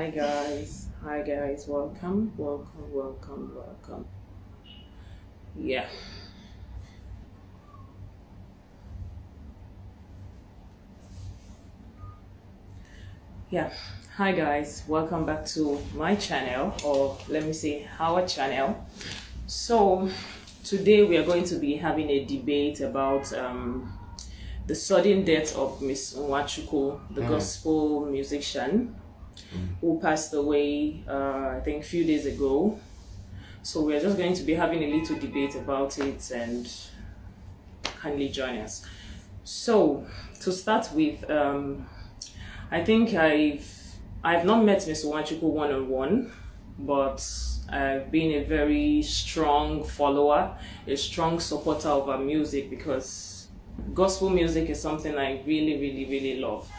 Hi guys, welcome. Yeah, yeah. Hi guys, welcome back to my channel, or let me say our channel. So, today we are going to be having a debate about the sudden death of Miss Nwachukwu, the gospel musician who passed away, I think, a few days ago. So we're just going to be having a little debate about it, and kindly join us. So to start with, I think I've not met Mr. Nwachukwu one-on-one, but I've been a very strong follower, a strong supporter of her music, because gospel music is something I really love.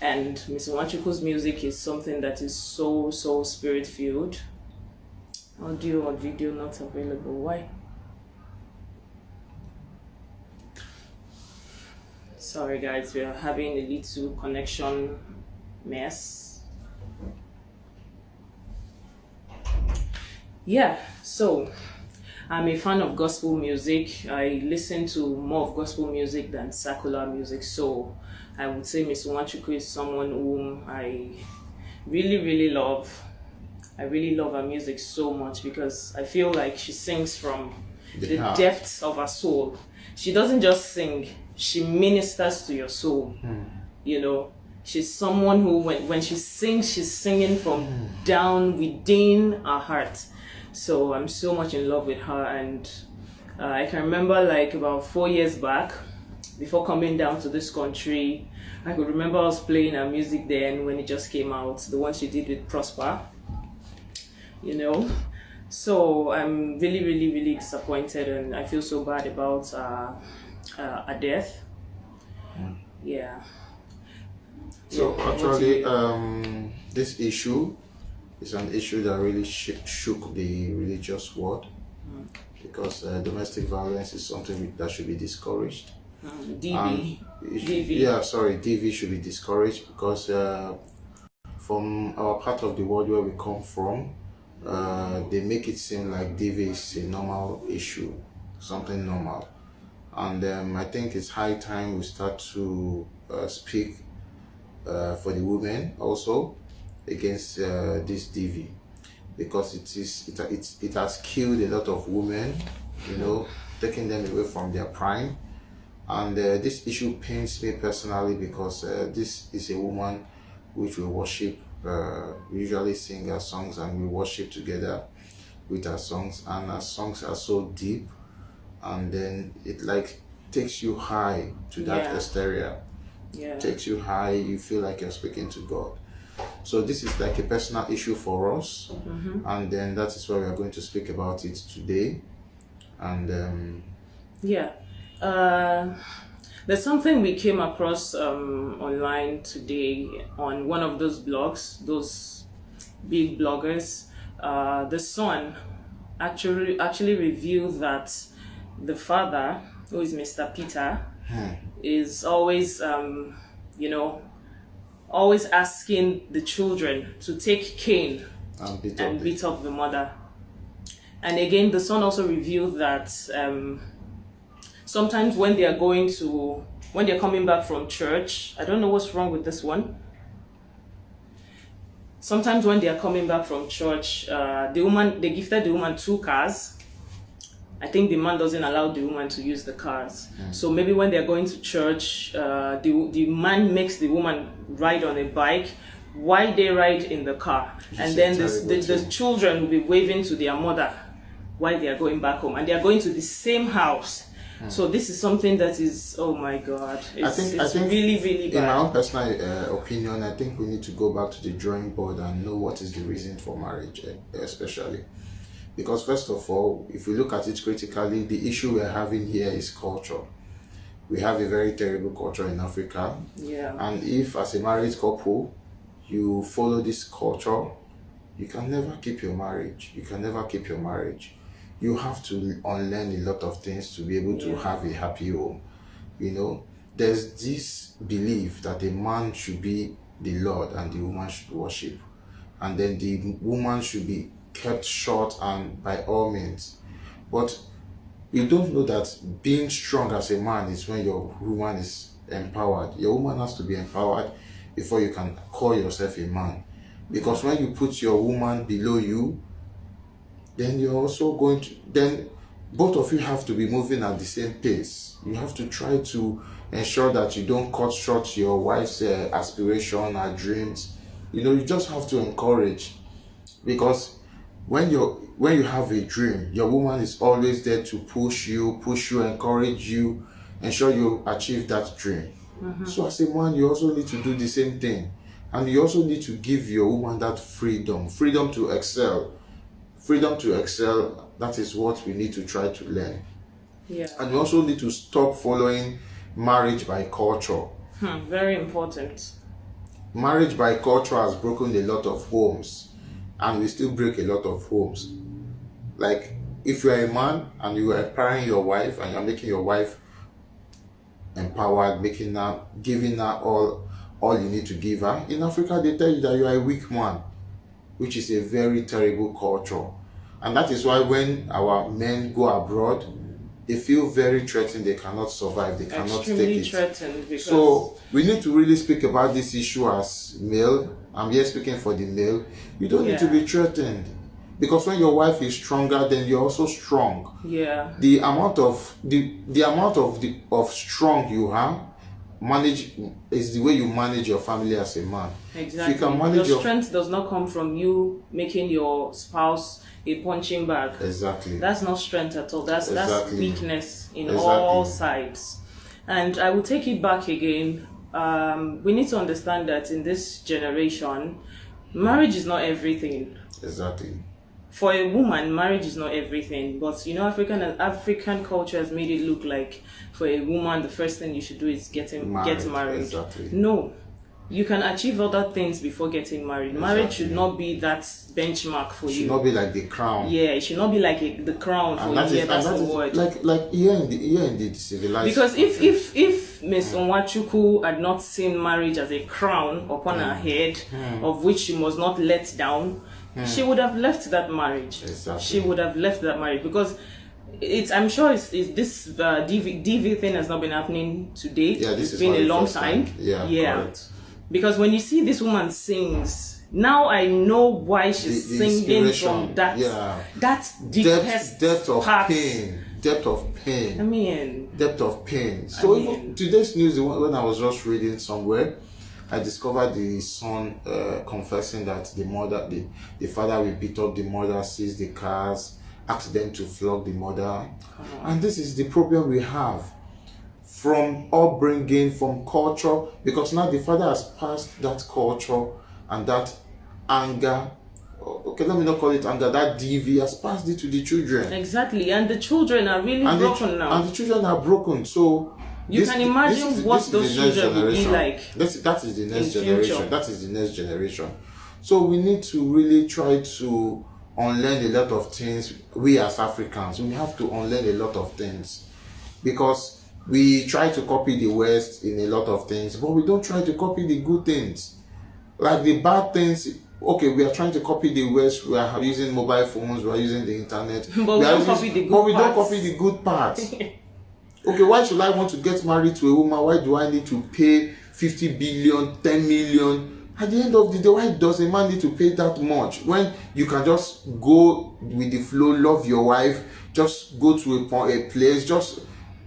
And Mr. Nwachukwu's music is something that is so spirit-filled. Audio or video not available. Why? Sorry guys, we are having a little connection mess. Yeah, so I'm a fan of gospel music. I listen to more of gospel music than secular music, so I would say Miss Nwachukwu is someone whom I really love. I really love her music so much because I feel like she sings from the depths of her soul. She doesn't just sing, she ministers to your soul. You know, she's someone who, when she sings, she's singing from down within her heart. So I'm so much in love with her, and I can remember like about 4 years back, before coming down to this country, I could remember I was playing her music then when it just came out, the one she did with Prosper, you know. So I'm really disappointed, and I feel so bad about her death. Yeah. So actually, this issue is an issue that really shook the religious world, because domestic violence is something that should be discouraged. DV should be discouraged, because from our part of the world where we come from, they make it seem like DV is a normal issue, something normal. And I think it's high time we start to speak for the women also against this DV, because it has killed a lot of women, you know, taking them away from their prime. And this issue pains me personally, because this is a woman which we worship. We usually sing her songs and we worship together with her songs, and her songs are so deep, and then it like takes you high to that hysteria. Takes you high, you feel like you're speaking to God. So this is like a personal issue for us, and then that is why we are going to speak about it today. And there's something we came across online today on one of those blogs, those big bloggers. The son actually revealed that the father, who is Mr. Peter, is always always asking the children to take cane and beat up the mother. And again, the son also revealed that sometimes when they're coming back from church, I don't know what's wrong with this one. Sometimes when they are coming back from church, they gifted the woman 2 cars. I think the man doesn't allow the woman to use the cars. So maybe when they're going to church, the man makes the woman ride on a bike while they ride in the car. And then the children will be waving to their mother while they are going back home. And they are going to the same house. So this is something that is, oh my God, I think really bad. In my own personal opinion, I think we need to go back to the drawing board and know what is the reason for marriage, especially. Because first of all, if we look at it critically, the issue we're having here is culture. We have a very terrible culture in Africa. And if as a married couple, you follow this culture, you can never keep your marriage. You have to unlearn a lot of things to be able to have a happy home. You know, there's this belief that a man should be the Lord and the woman should worship. and then the woman should be kept short and by all means. But you don't know that being strong as a man is when your woman is empowered. Your woman has to be empowered before you can call yourself a man. Because when you put your woman below you, then you're also going to, then both of you have to be moving at the same pace. You have to try to ensure that you don't cut short your wife's aspiration, her dreams. You just have to encourage, because when you have a dream, your woman is always there to push you, encourage you, ensure you achieve that dream. So as a man, you also need to do the same thing, and you also need to give your woman that freedom to excel. That is what we need to try to learn. Yeah. And we also need to stop following marriage by culture. Very important. Marriage by culture has broken a lot of homes, and we still break a lot of homes. Like, if you are a man and you are empowering your wife and you are making your wife empowered, giving her all you need to give her, in Africa they tell you that you are a weak man, which is a very terrible culture. And that is why when our men go abroad, they feel very threatened. They cannot survive. They cannot take it. Threatened because... So we need to really speak about this issue as male. I'm here speaking for the male. You don't need to be threatened, because when your wife is stronger, then you're also strong. Yeah. The amount of strong you have is the way you manage your family as a man. Exactly. You can manage your strength does not come from you making your spouse a punching bag. Exactly. That's not strength at all. That's weakness in all sides. And I will take it back again. We need to understand that in this generation, marriage is not everything. Exactly. For a woman, marriage is not everything. But African culture has made it look like for a woman, the first thing you should do is get married. Exactly. No. You can achieve other things before getting married. Exactly. Marriage should not be that benchmark for you. It should not be like the crown. Yeah, it should not be like the crown for you. That's the word. Like here in the civilized. Because if Miss Nwachukwu had not seen marriage as a crown upon her head, of which she must not let down, she would have left that marriage. Exactly. She would have left that marriage, because I'm sure it's this DV thing has not been happening today. Yeah, it's been a long time. Yeah. Correct. Because when you see this woman sings, now I know why she's singing from that depth of pain. Depth of pain. Depth of pain. So today's news, when I was just reading somewhere, I discovered the son confessing that the father will beat up the mother, seize the cars, ask them to flog the mother. And this is the problem we have. From upbringing, from culture, because now the father has passed that culture and that anger. Okay, let me not call it anger. That DV has passed it to the children. Exactly, and the children are really broken now. And the children are broken. So you can imagine what those children will be like. That is the next generation. That is the next generation. So we need to really try to unlearn a lot of things. We as Africans, we have to unlearn a lot of things, because we try to copy the West in a lot of things, but we don't try to copy the good things. Like the bad things, okay, we are trying to copy the West, we are using mobile phones, we are using the internet. But we don't copy the good parts. Okay, why should I want to get married to a woman? Why do I need to pay 50 billion, 10 million? At the end of the day, why does a man need to pay that much when you can just go with the flow, love your wife, just go to a place, just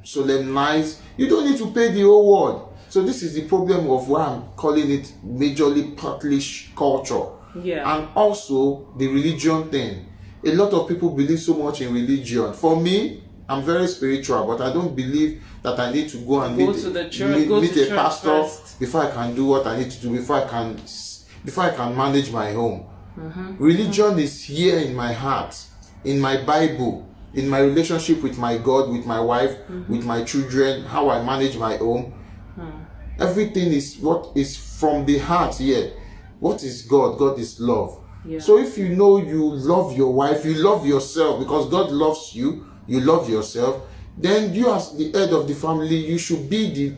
solemnize? You don't need to pay the whole world. So this is the problem of why I'm calling it majorly partly culture. Yeah. And also the religion thing. A lot of people believe so much in religion. For me, I'm very spiritual, but I don't believe that I need to go and meet a pastor first before I can do what I need to do, before I can manage my home. Religion is here in my heart, in my Bible, in my relationship with my God, with my wife, with my children, how I manage my home. Everything is what is from the heart here. What is God? God is love. Yeah. So if you know you love your wife, you love yourself, because God loves you, you love yourself, then you as the head of the family, you should be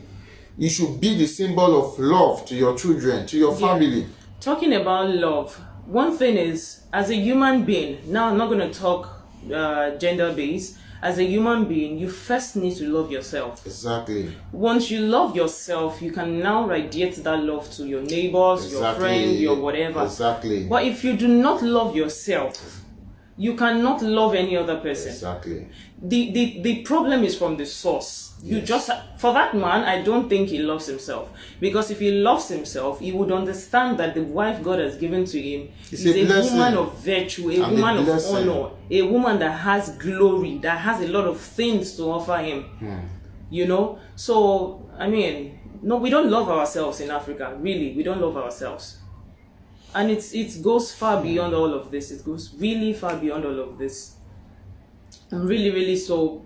the symbol of love to your children, to your family. Talking about love, one thing is, as a human being, now I'm not going to talk gender-based. As a human being, you first need to love yourself. Exactly. Once you love yourself, you can now radiate that love to your neighbors, your friend, your whatever. Exactly. But if you do not love yourself, you cannot love any other person. Exactly. The problem is from the source. You Yes. just, for that man, I don't think he loves himself. Because if he loves himself, he would understand that the wife God has given to him It's is a a blessing. woman of virtue, a And a woman of blessing. honor, a woman that has glory, that has a lot of things to offer him. You know? So, I mean, no, we don't love ourselves in Africa. Really, we don't love ourselves. And it goes far beyond all of this. It goes really far beyond all of this. I'm really, really so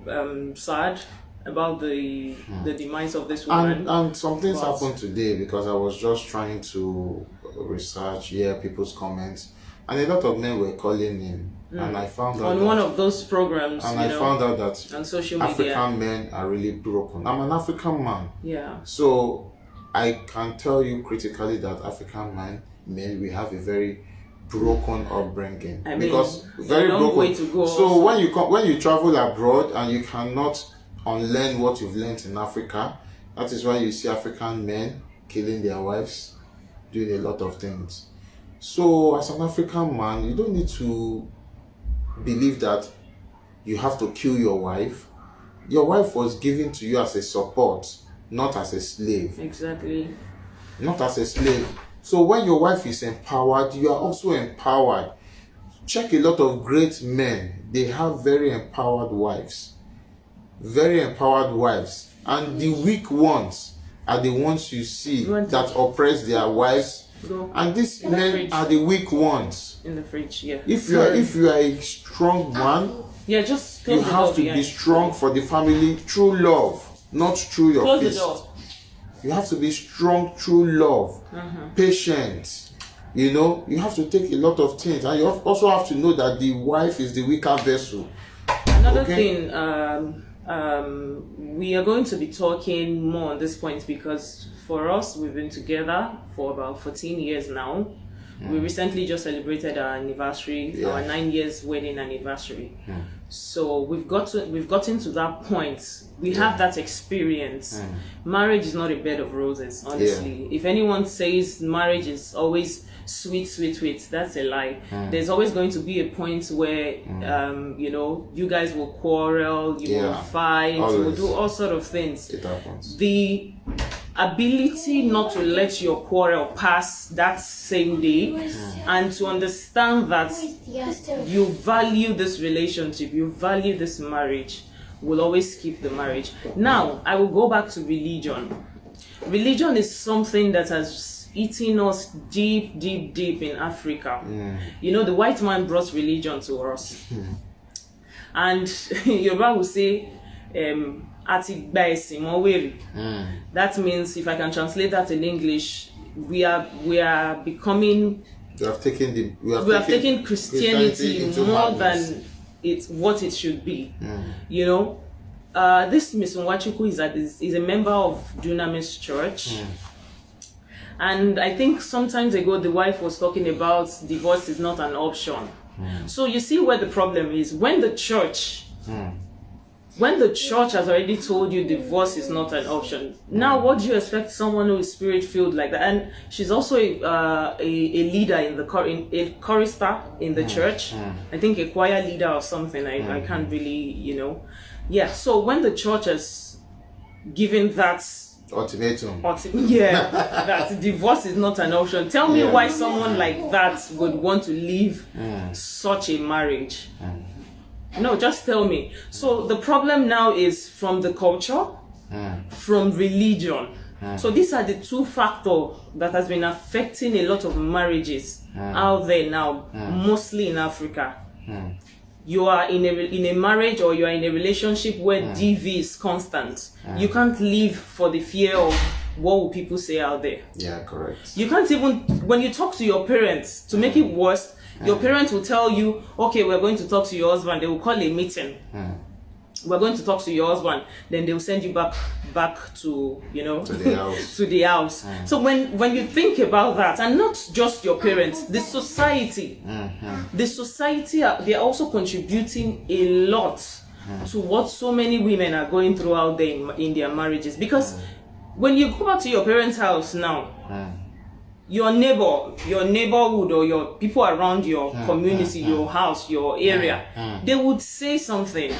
sad about the demise of this woman. And some things But- happened today because I was just trying to research, hear people's comments, and a lot of men were calling in, and I found out On that, one of those programs, and you I know, found out that on social media. African men are really broken. I'm an African man, Yeah. so I can tell you critically that African men we have a very broken upbringing. I mean, because it's very a long broken. way to go So also. when you travel abroad and you cannot unlearn what you've learned in Africa, that is why you see African men killing their wives, doing a lot of things. So as an African man, you don't need to believe that you have to kill your wife. Your wife was given to you as a support, not as a slave. Exactly. Not as a slave. So when your wife is empowered, you are also empowered. Check a lot of great men. They have very empowered wives. Very empowered wives. And the weak ones are the ones you see You want that oppress their wives. Go And these In the men fridge. are the weak ones. in the fridge, yeah. If Sorry. you are a strong man, Yeah, just you close the have door to be behind. strong for the family through love, not through your Close the fist. door. You have to be strong through love, patience. You know, you have to take a lot of things, and you also have to know that the wife is the weaker vessel. Another Okay. thing, we are going to be talking more on this point because for us, we've been together for about 14 years now. We recently just celebrated our anniversary, Yeah. our 9 years wedding anniversary. So we've gotten to that point. We have that experience. Marriage is not a bed of roses, honestly. If anyone says marriage is always sweet, that's a lie. There's always going to be a point where you know, you guys will quarrel, you will Yeah. fight, you will Always. do all sort of things. It happens. The ability not to let your quarrel pass that same day and to understand that you value this relationship, you value this marriage, will always keep the marriage. Now, I will go back to religion. Religion is something that has eaten us deep in Africa. You know, the white man brought religion to us. And Yoruba will say, Ati gba ẹ̀sìn mọ́ wèrè. That means, if I can translate that in English, we are becoming, We have taken Christianity into more madness. than it's what it should be. You know, this Miss Nwachukwu is a member of Dunamis Church. And I think sometimes ago the wife was talking about divorce is not an option. So you see where the problem is. When the church has already told you divorce is not an option, now what do you expect someone who is spirit-filled like that? And she's also a leader in the a chorister in the church. I think a choir leader or something. I can't really, you know. Yeah, so when the church has given that Ultimatum. that divorce is not an option, tell me Yeah. why someone like that would want to leave such a marriage. No, just tell me. So the problem now is from the culture, from religion. So these are the two factors that has been affecting a lot of marriages out there now, mostly in Africa. You are in a marriage or you are in a relationship where DV is constant. You can't leave for the fear of what will people say out there. Yeah, correct. You can't even, when you talk to your parents, to make it worse, your parents will tell you, okay, we're going to talk to your husband. They will call a meeting. we're going to talk to your husband, then they'll send you back to, to the house. to the house. So when you think about that, and not just your parents, the society, they're also contributing a lot to what so many women are going through out there in their marriages. Because when you go back to your parents' house now, your neighborhood, or your people around your community, your house, your area, they would say something.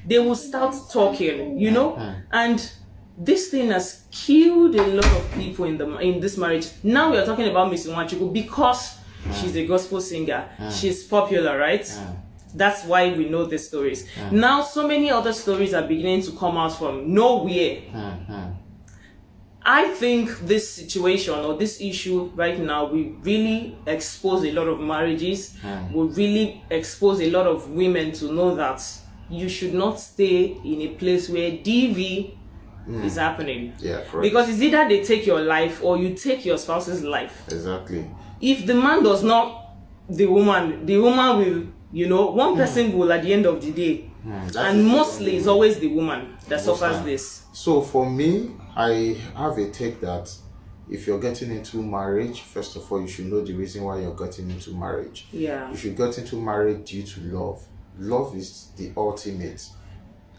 They will start talking, and this thing has killed a lot of people in this marriage. Now we are talking about Mrs Nwachukwu because she's a gospel singer. She's popular, right? That's why we know the stories. Now so many other stories are beginning to come out from nowhere. I think this situation or this issue right now will really expose a lot of marriages, will really expose a lot of women to know that you should not stay in a place where DV is happening. Yeah, correct. Because it's either they take your life or you take your spouse's life. Exactly. If the man does not, the woman will, one person will at the end of the day. And mostly it's always the woman that suffers this. So for me, I have a take that if you're getting into marriage, first of all, you should know the reason why you're getting into marriage. Yeah. You should get into marriage due to love. Love is the ultimate.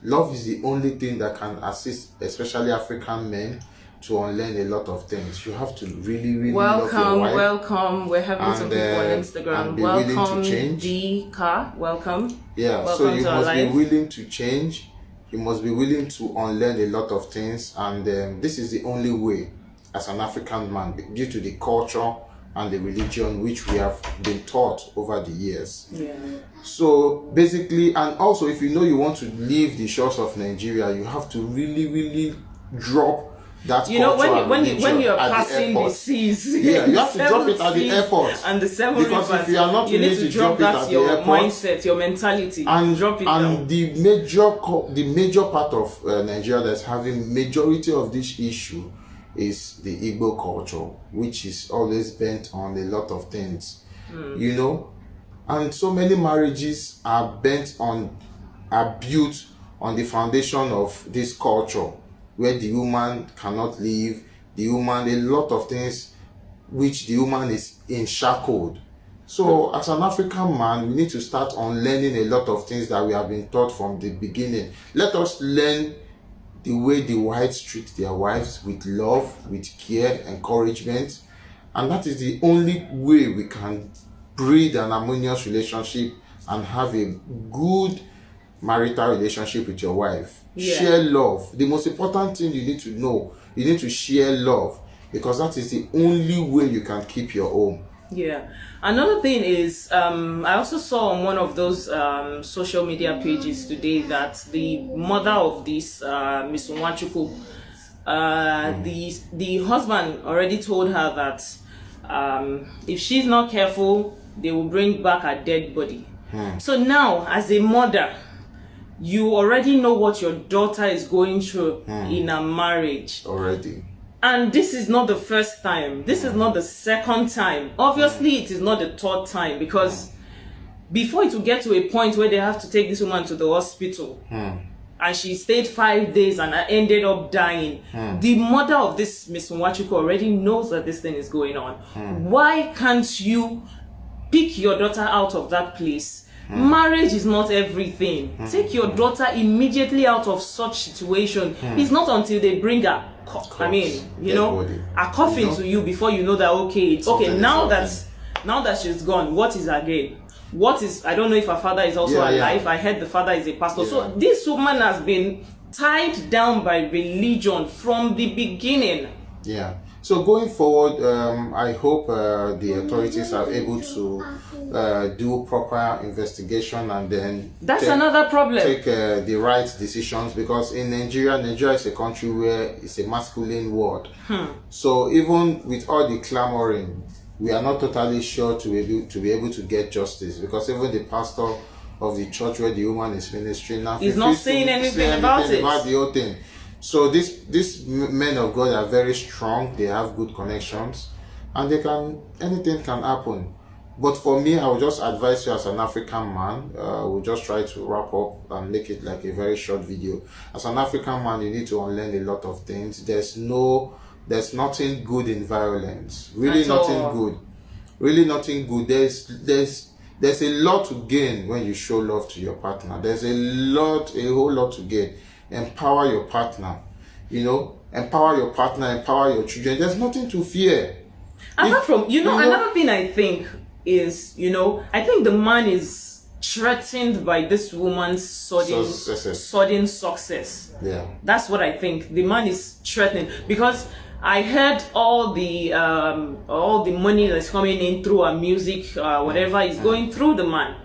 Love is the only thing that can assist, especially African men, to unlearn a lot of things. You have to really love your wife. Welcome. We're having some people on Instagram. And be welcome, willing to change. D car. Welcome. Yeah. Welcome so you to must be willing to change. You must be willing to unlearn a lot of things, and this is the only way, as an African man, due to the culture and the religion which we have been taught over the years. Yeah. So basically, and also if you know you want to leave the shores of Nigeria, you have to really drop that culture. When you're passing the seas, yeah, you have to drop it at the airport. And the 7 because if you are not willing to drop it at the airport, mindset, your mentality, and drop it and down. the major part of Nigeria that's having majority of this issue is the Igbo culture, which is always bent on a lot of things, and so many marriages are built on the foundation of this culture, where the woman cannot leave, a lot of things which the woman is enshackled. So as an African man, we need to start unlearning a lot of things that we have been taught from the beginning. Let us learn the way the whites treat their wives, with love, with care, encouragement. And that is the only way we can breed an harmonious relationship and have a good marital relationship with your wife. Yeah. Share love. The most important thing you need to know, you need to share love, because that is the only way you can keep your home. Yeah. Another thing is, I also saw on one of those social media pages today that the mother of this Miss Nwachukwu, the husband already told her that if she's not careful, they will bring back a dead body. So now, as a mother, you already know what your daughter is going through in a marriage. Already. And this is not the first time. This is not the second time. Obviously, it is not the third time, because before it will get to a point where they have to take this woman to the hospital, and she stayed 5 days and ended up dying, the mother of this Miss Nwachukwu already knows that this thing is going on. Why can't you pick your daughter out of that place? Marriage is not everything. Take your daughter immediately out of such situation. It's not until they bring a coffin to you before you know that now that she's gone, what is her gain? What is, I don't know if her father is also alive. I heard the father is a pastor. So this woman has been tied down by religion from the beginning. Yeah. So going forward, I hope the authorities are able to do proper investigation, and then another problem. Take the right decisions, because in Nigeria is a country where it's a masculine world. So even with all the clamoring, we are not totally sure to be able to get justice, because even the pastor of the church where the woman is ministering now, he's not saying anything about the whole thing. So these men of God are very strong. They have good connections, and anything can happen. But for me, I would just advise you as an African man, we'll just try to wrap up and make it like a very short video. As an African man, you need to unlearn a lot of things. There's nothing good in violence. Really nothing good. Really nothing good. There's a lot to gain when you show love to your partner. There's a whole lot to gain. Empower your partner. Empower your partner, empower your children. There's nothing to fear. Apart from, another thing I think is, I think the man is threatened by this woman's sudden success. Yeah. That's what I think. The man is threatened because I heard all the money that's coming in through her music, whatever is going through the man.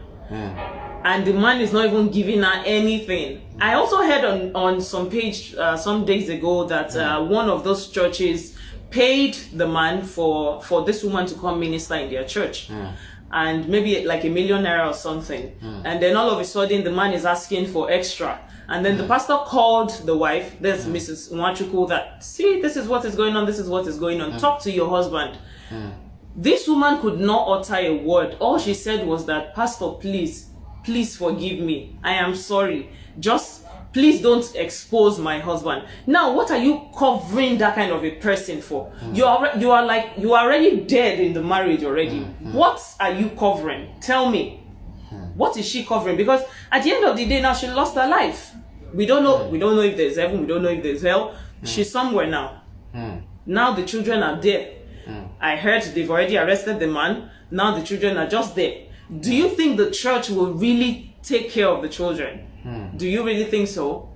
And the man is not even giving her anything. I also heard on some page some days ago that one of those churches paid the man for this woman to come minister in their church. And maybe like #1 million or something. And then all of a sudden the man is asking for extra. And then the pastor called the wife, there's Mrs Nwachukwu, that, see, this is what is going on, this is what is going on. Talk to your husband. This woman could not utter a word. All she said was that, Pastor, please forgive me. I am sorry. Just please don't expose my husband. Now, what are you covering that kind of a person for? You are already dead in the marriage already. What are you covering? Tell me. What is she covering? Because at the end of the day, now she lost her life. We don't know. We don't know if there's heaven. We don't know if there's hell. She's somewhere now. Now the children are there. I heard they've already arrested the man. Now the children are just there. Do you think the church will really take care of the children? Do you really think so?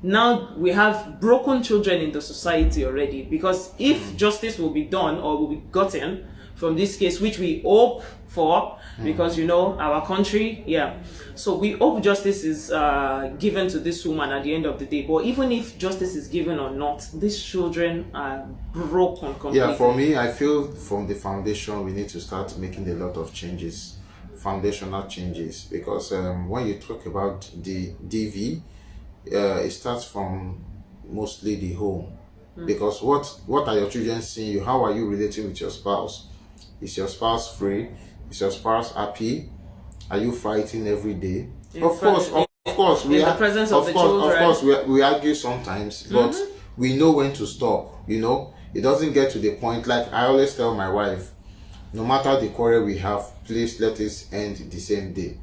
Now we have broken children in the society already, because if justice will be done or will be gotten from this case, which we hope for, because our country, so we hope justice is given to this woman at the end of the day. But even if justice is given or not, these children are broken completely. Yeah, for me, I feel from the foundation we need to start making a lot of changes, foundational changes, because when you talk about the DV, it starts from mostly the home. Because what are your children seeing you? How are you relating with your spouse? Is your spouse free? Is your spouse happy? Are you fighting every day? Of course, we are, presence of the children. Of course, we argue sometimes, but we know when to stop. It doesn't get to the point. Like I always tell my wife, no matter the quarrel we have, please let it end the same day.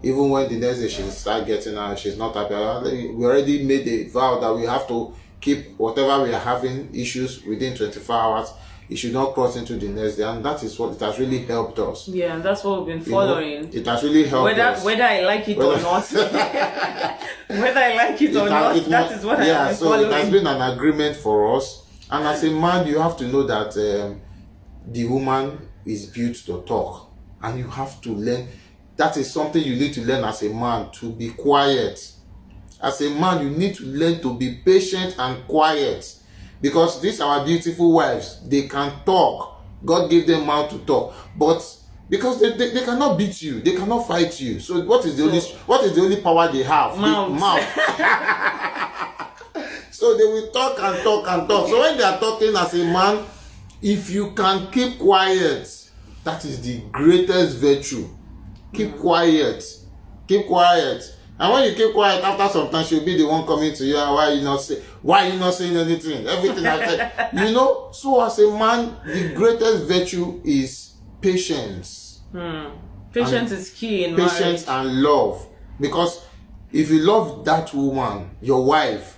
Even when the next day she start getting her, she's not happy. We already made a vow that we have to keep whatever we are having issues within 24 hours. It should not cross into the next day, and that is what it has really helped us. Yeah, that's what we've been following. It has really helped us. Whether I like it or not, whether I like it or not, that is what I have been following. It has been an agreement for us. And as a man, you have to know that the woman is built to talk, and you have to learn. That is something you need to learn as a man, to be quiet. As a man, you need to learn to be patient and quiet. Because these our beautiful wives, they can talk. God gave them mouth to talk. But because they cannot beat you, they cannot fight you. So what is the only power they have? Mouth. So they will talk and talk and talk. So when they are talking as a man, if you can keep quiet, that is the greatest virtue. Keep quiet. Keep quiet. And when you keep quiet, after some time, she'll be the one coming to you. And why are you not saying anything? Everything I said. So as a man, the greatest virtue is patience. Patience is key in marriage. Patience and love. Because if you love that woman, your wife,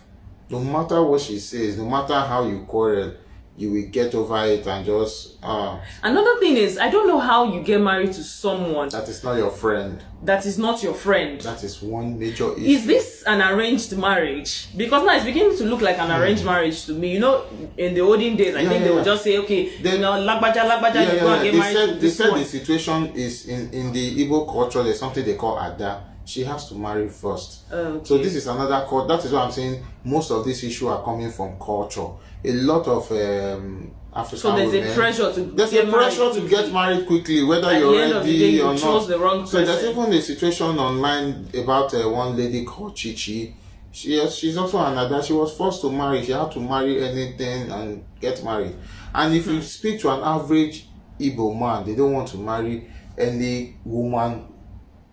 no matter what she says, no matter how you quarrel, you will get over it and just Another thing is, I don't know how you get married to someone that is not your friend. That is not your friend. That is one major issue. Is this an arranged marriage? Because now it's beginning to look like an arranged marriage to me. In the olden days, I think they would just say, okay, lagbaja, you go and get married to this one. The situation is in the Igbo culture, there's something they call Ada. She has to marry first. Okay. So this is another culture. That is why I'm saying most of these issues are coming from culture. A lot of African women. So there's a pressure to get married quickly, whether you're ready or not. The wrong person. So there's even a situation online about one lady called Chichi. She's also another. She was forced to marry. She had to marry anything and get married. And if you speak to an average Igbo man, they don't want to marry any woman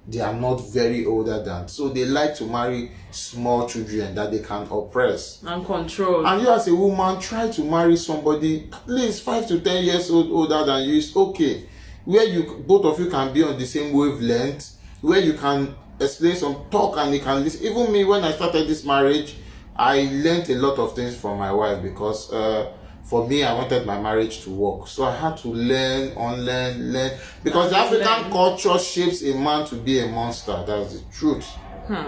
they are not very older than. So they like to marry small children that they can oppress and control. And you as a woman, try to marry somebody at least 5 to 10 years older than you. It's okay. Where you both of you can be on the same wavelength, where you can explain some talk and you can listen. Even me, when I started this marriage, I learned a lot of things from my wife because for me, I wanted my marriage to work. So I had to learn, unlearn, because the African culture shapes a man to be a monster. That's the truth.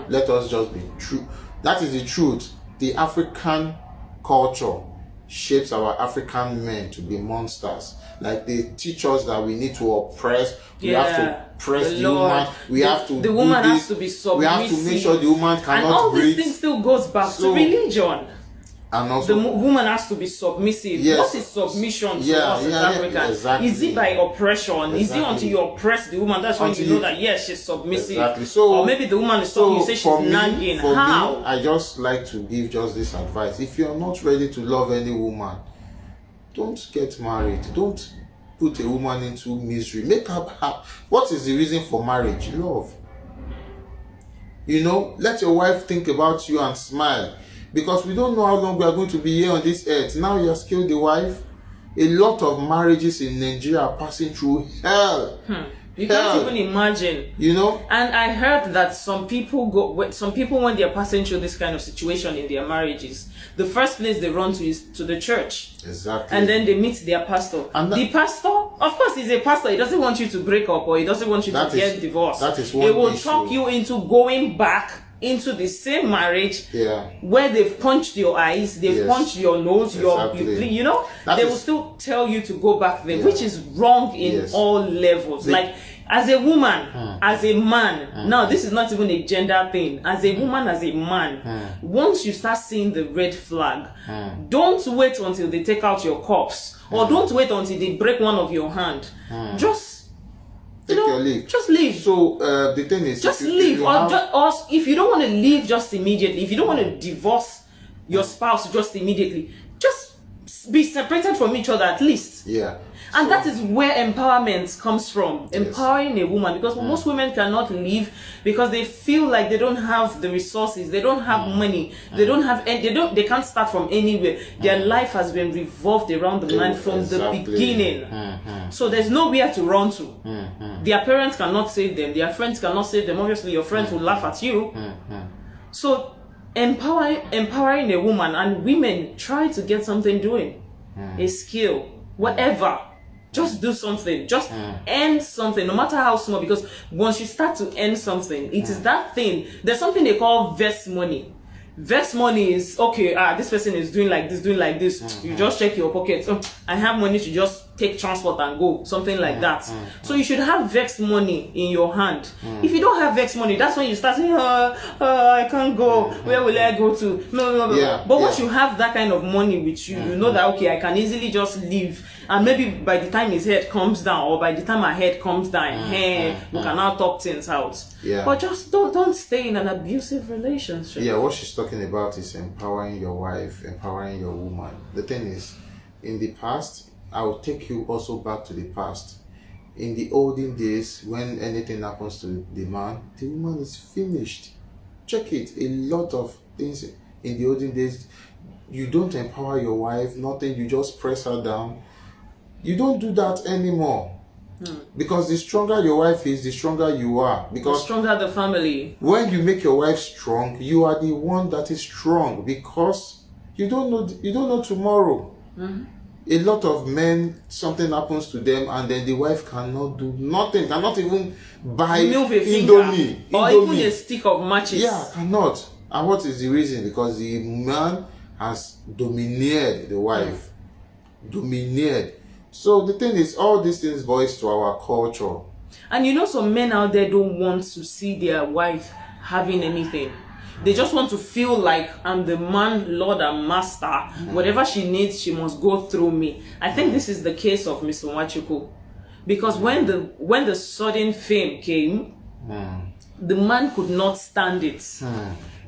Let us just be true. That is the truth. The African culture shapes our African men to be monsters. Like they teach us that we need to oppress, we have to press the woman, the woman has to be submissive. We have to make sure the woman cannot breathe. And all these things still goes back to religion. And also, the woman has to be submissive. Yes. What is submission to us as Africans? Exactly. Is it by oppression? Exactly. Is it until you oppress the woman? That's when you know that yes, she's submissive. Exactly. So, or maybe the woman is talking, you say she's nagging. How? Me, I just like to give just this advice. If you're not ready to love any woman, don't get married. Don't put a woman into misery. Make her happy. What is the reason for marriage? Love. You know, let your wife think about you and smile. Because we don't know how long we are going to be here on this earth. Now you have killed the wife. A lot of marriages in Nigeria are passing through hell. You can't even imagine. You know? And I heard that some people when they are passing through this kind of situation in their marriages, the first place they run to is to the church. Exactly. And then they meet their pastor. And the pastor, of course, he's a pastor. He doesn't want you to break up or he doesn't want you to get divorced. That is one issue. He will issue. talk you into going back into the same marriage where they've punched your eyes, they've punched your nose, you know, they will still tell you to go back there, which is wrong in all levels. Like, as a woman, as a man, now this is not even a gender thing, as a woman, as a man, once you start seeing the red flag, don't wait until they take out your cuffs, or don't wait until they break one of your hand. Just take your leave. Just leave. So the thing is, just leave, or if you don't want to leave just immediately, if you don't want to divorce your spouse just immediately, just be separated from each other at least. And that is where empowerment comes from. Empowering a woman, because most women cannot leave because they feel like they don't have the resources, they don't have money, they don't have, and they can't start from anywhere. Their life has been revolved around the man from the beginning. So there's nowhere to run to. Their parents cannot save them, their friends cannot save them. Obviously your friends will laugh at you. So empowering a woman, and women try to get something doing, a skill, whatever. Just do something. Just earn something, no matter how small. Because once you start to earn something, it is that thing. There's something they call vest money. Vest money is, okay, this person is doing like this. You just check your pocket. I have money to just take transport and go. Something like that. So you should have vexed money in your hand. If you don't have vexed money, that's when you start saying, I can't go. Where will I go to? No. But once you have that kind of money with you, you know that, okay, I can easily just leave. And maybe by the time his head comes down, or by the time her head comes down, we can now talk things out. But just don't stay in an abusive relationship. What she's talking about is empowering your wife, empowering your woman. The thing is, in the past, I will take you also back to the past. In the olden days, when anything happens to the man, the woman is finished. Check it. A lot of things in the olden days, you don't empower your wife, nothing, you just press her down. You don't do that anymore. Because the stronger your wife is, the stronger you are. Because the stronger the family. When you make your wife strong, you are the one that is strong, because you don't know tomorrow. A lot of men, something happens to them, and then the wife cannot do nothing, cannot even buy Indomie, or even a stick of matches. Cannot. And what is the reason? Because the man has domineered the wife. Domineered. So the thing is, all these things boils to our culture. And you know, some men out there don't want to see their wife having anything. They just want to feel like, I'm the man, Lord and Master. Whatever she needs, she must go through me. I think this is the case of Mrs Nwachukwu. Because when the sudden fame came, the man could not stand it.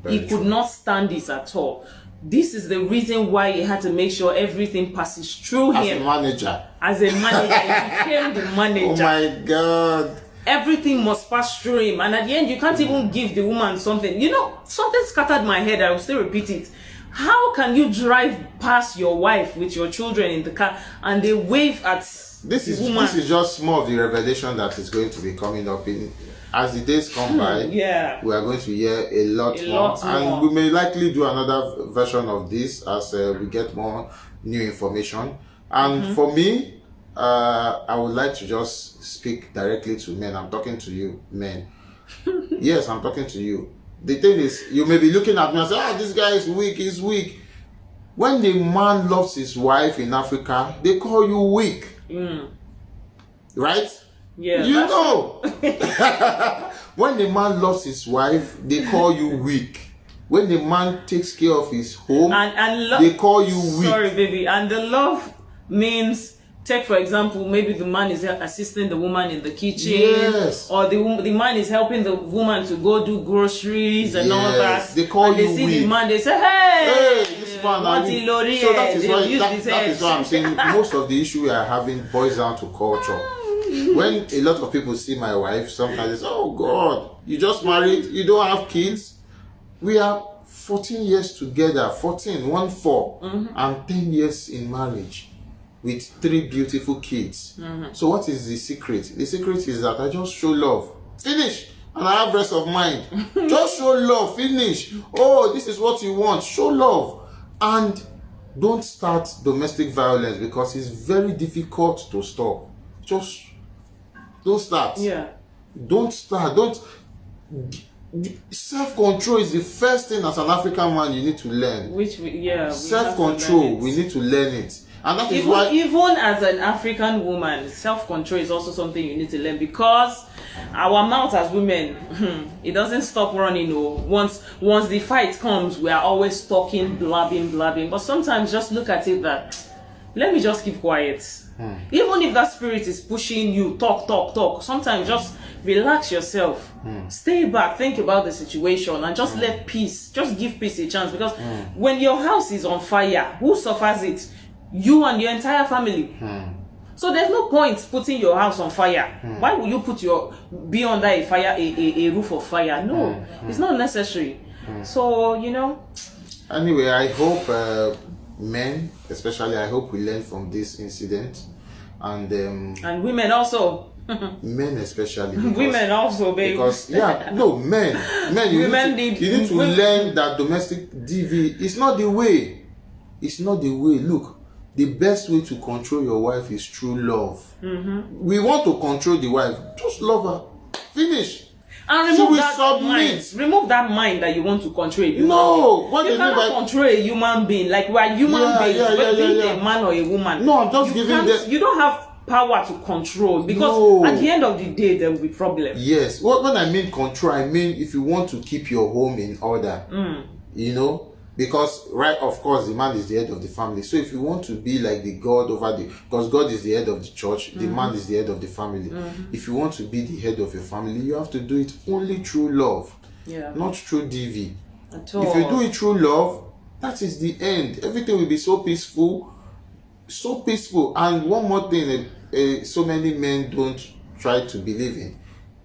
He could not stand it at all. this is the reason why he had to make sure everything passes through him. As a manager. As a manager, he became the manager. Oh my God. Everything must pass through him, and at the end, you can't even give the woman something. You know, something scattered my head. I will still repeat it. How can you drive past your wife with your children in the car and they wave at this is woman? This is just more of the revelation that is going to be coming up in as the days come by. Yeah, we are going to hear a lot more, and we may likely do another version of this as we get more new information. And for me, I would like to just speak directly to men. I'm talking to you, men. Yes, I'm talking to you. The thing is, you may be looking at me and say, "Oh, this guy is weak, he's weak." When the man loves his wife in Africa, they call you weak. Right? Yeah. You know. When the man loves his wife, they call you weak. When the man takes care of his home, and they call you weak. Sorry, baby. And the love means, take for example, maybe the man is assisting the woman in the kitchen, yes, or the man is helping the woman to go do groceries and all that. They call and you they see weak. the man, they say, "Hey, this man." So that is why I'm saying most of the issue we are having boils down to culture. When a lot of people see my wife, sometimes they say, "Oh God, you just married, you don't have kids." We are 14 years together, 14, 1-4, and 10 years in marriage, with 3 beautiful kids. So what is the secret? The secret is that I just show love. Finish. And I have rest of mind. Just show love. Finish. Oh, this is what you want. Show love. And don't start domestic violence, because it's very difficult to stop. Just don't start. Yeah. Don't start. Don't. Self-control is the first thing as an African man you need to learn. Self-control, we need to learn it. And that is why, even as an African woman, self-control is also something you need to learn, because our mouth as women, it doesn't stop running. Once the fight comes, we are always talking, blabbing. But sometimes just look at it that, let me just keep quiet. Even if that spirit is pushing you, talk. Sometimes just relax yourself. Stay back, think about the situation, and just let peace, just give peace a chance. Because when your house is on fire, who suffers it? You and your entire family. So there's no point putting your house on fire. Why would you be under a fire, a roof of fire? No, it's not necessary. So, you know. Anyway, I hope men, especially, I hope we learn from this incident, and women also. Men especially. Women also, baby. Because men, you need to learn that domestic DV is not the way. It's not the way. Look, the best way to control your wife is through love. We want to control the wife. Just love her. Finish. And remove that mind that you want to control. You cannot control a human being. Like, we are human beings. Being a man or a woman. No, I'm just giving them. You don't have power to control, because at the end of the day there will be problems. Yes. When I mean control, I mean if you want to keep your home in order. You know. Because, of course, the man is the head of the family. So if you want to be like the God because God is the head of the church, the man is the head of the family. If you want to be the head of your family, you have to do it only through love, not through DV. At all. If you do it through love, that is the end. Everything will be so peaceful. And one more thing, so many men don't try to believe in.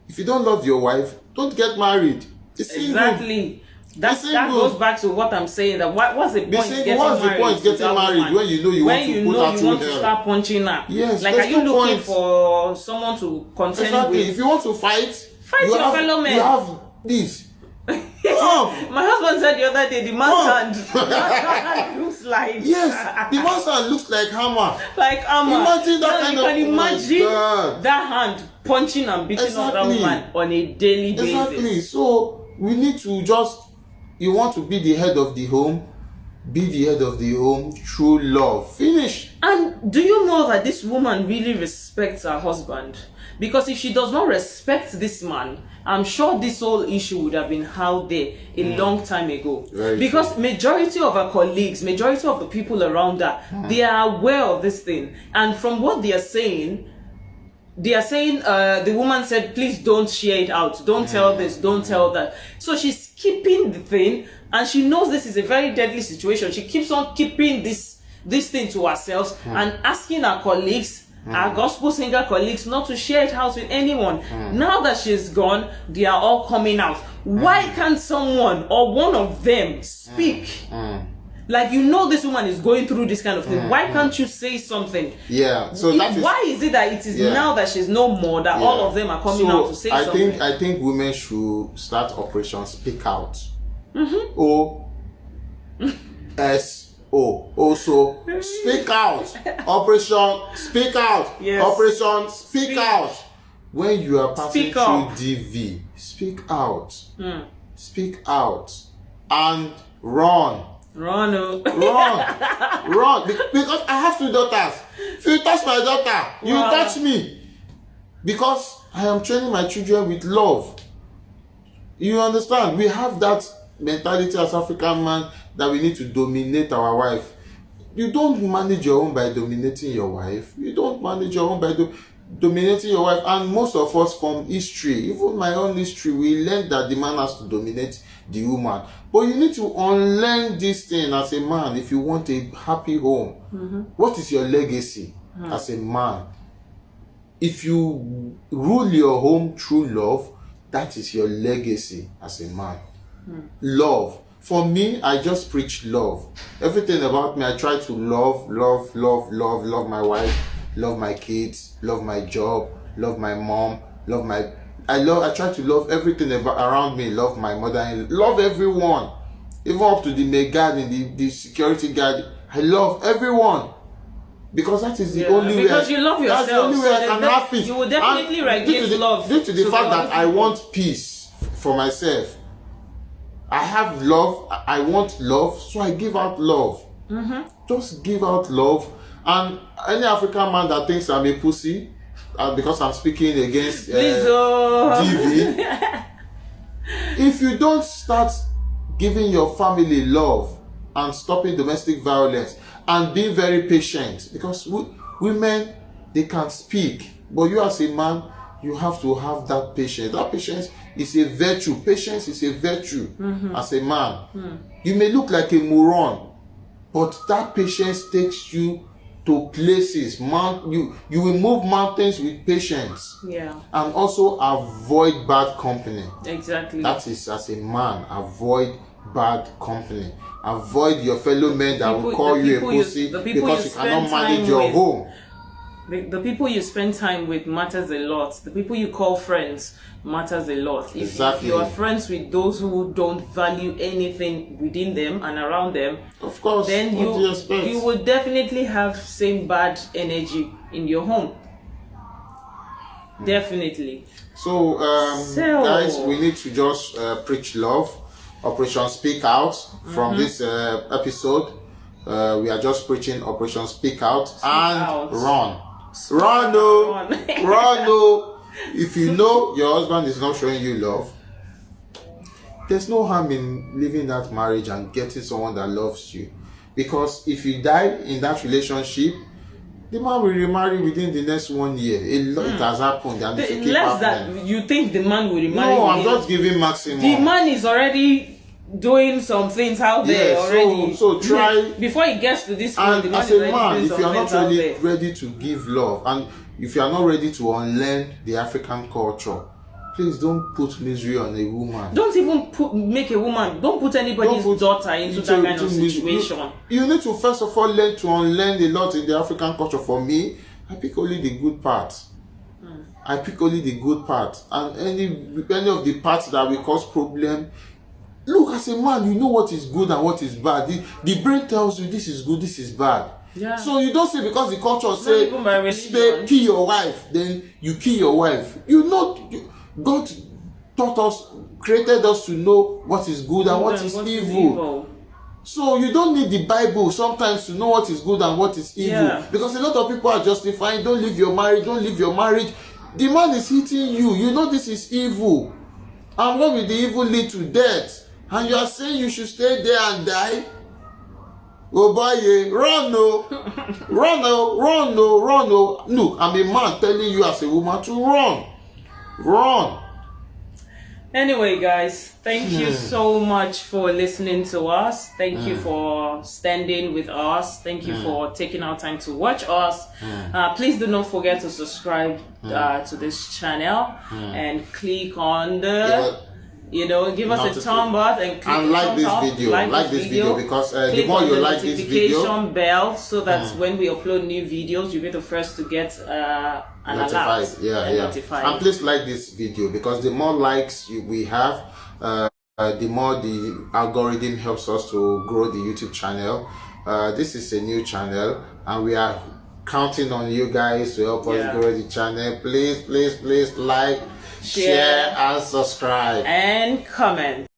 If you don't love your wife, don't get married. Exactly. That goes back to what I'm saying. That what's the point getting married when you know you want to start punching her? Yes. Like, are you looking for someone to contend with? If you want to fight your fellow men. You have this. My husband said the other day, the man's hand looks like. Yes, the man's hand looks like hammer. Like hammer. Imagine that kind of. You can imagine that hand punching and beating up that woman on a daily basis. Exactly. So we need to just. You want to be the head of the home, be the head of the home through love. Finish. And do you know that this woman really respects her husband? Because if she does not respect this man, I'm sure this whole issue would have been out there a long time ago. Because majority of her colleagues, majority of the people around her, they are aware of this thing. And from what they are saying, they are saying the woman said, please don't share it out, don't tell this, don't tell that. So she's keeping the thing, and she knows this is a very deadly situation. She keeps on keeping this thing to herself and asking her colleagues, our gospel singer colleagues, not to share it out with anyone. Now that she's gone, they are all coming out. Why can't someone or one of them speak? Like, you know, this woman is going through this kind of thing. Why can't you say something? Yeah. So why is it that it is now that she's no more that all of them are coming out to say something? I think women should start Operation Speak Out. O-S-O. Also, speak out. Operation Speak Out. Yes. Operation Speak Out. When you are passing through up. DV, speak out. Speak out. And run. Run. Run. Because I have 2 daughters. If you touch my daughter, you touch me. Because I am training my children with love. You understand? We have that mentality as African man that we need to dominate our wife. You don't manage your own by dominating your wife. You don't manage your own by dominating your wife. And most of us from history, even my own history, we learned that the man has to dominate the woman. But you need to unlearn this thing as a man if you want a happy home. What is your legacy as a man? If you rule your home through love, that is your legacy as a man. Love. For me, I just preach love. Everything about me, I try to love my wife, love my kids, love my job, love my mom, I try to love everything around me, love my mother, love everyone. Even up to the maid guard and the security guard. I love everyone. Because that is the only way. Because you love yourself. That's the only way I can have peace. You will definitely give love. Due to the fact that I want peace for myself. I have love, I want love, so I give out love. Just give out love. And any African man that thinks I'm a pussy, because I'm speaking against DV, if you don't start giving your family love and stopping domestic violence and being very patient, because women, they can speak, but you as a man, you have to have that patience. That patience is a virtue. Patience is a virtue as a man. You may look like a moron, but that patience takes you to places. You will move mountains with patience. Yeah. And also avoid bad company. Exactly. That is, as a man, avoid bad company. Avoid your fellow men that will call you a pussy because you cannot manage your home. The people you spend time with matters a lot. The people you call friends matters a lot. If you are friends with those who don't value anything within them and around them, of course, then you will definitely have same bad energy in your home. Definitely. So, guys, we need to just preach love. Operation Speak Out from this episode. We are just preaching Operation Speak Out and run. Run, no. If you know your husband is not showing you love, there's no harm in leaving that marriage and getting someone that loves you. Because if you die in that relationship, the man will remarry within the next 1 year. It has happened, and it will keep happening. That you think the man will remarry? No, I'm just giving maximum. The man is already doing some things out there already. So try before he gets to this point. And as a man, if you are not really ready to give love, and if you are not ready to unlearn the African culture, please don't put misery on a woman. Don't even make a woman. Don't put anybody's daughter into that kind of situation. You need to first of all learn to unlearn a lot in the African culture. For me, I pick only the good part. I pick only the good part, and any of the parts that will cause problem. Look, as a man, you know what is good and what is bad. The brain tells you this is good, this is bad. Yeah. So you don't say because the culture say kill your wife, then you kill your wife. God taught us, created us to know what is good and what is evil. So you don't need the Bible sometimes to know what is good and what is evil. Yeah. Because a lot of people are justifying, don't leave your marriage, don't leave your marriage. The man is hitting you. You know this is evil. And what will the evil lead to? Death. And you are saying you should stay there and die? Oh boy, run no, run no, run no, run no. Look, I'm a man telling you as a woman to run, run. Anyway, guys, thank you so much for listening to us. Thank you for standing with us. Thank you for taking our time to watch us. Please do not forget to subscribe to this channel and click on the, give us a thumb up and click and like this video. Like this video because the more you like this video, notification bell so that when we upload new videos, you'll be the first to get notified. Notified. And please like this video because the more likes we have, the more the algorithm helps us to grow the YouTube channel. This is a new channel and we are counting on you guys to help us grow the channel. Please like, share and subscribe and comment.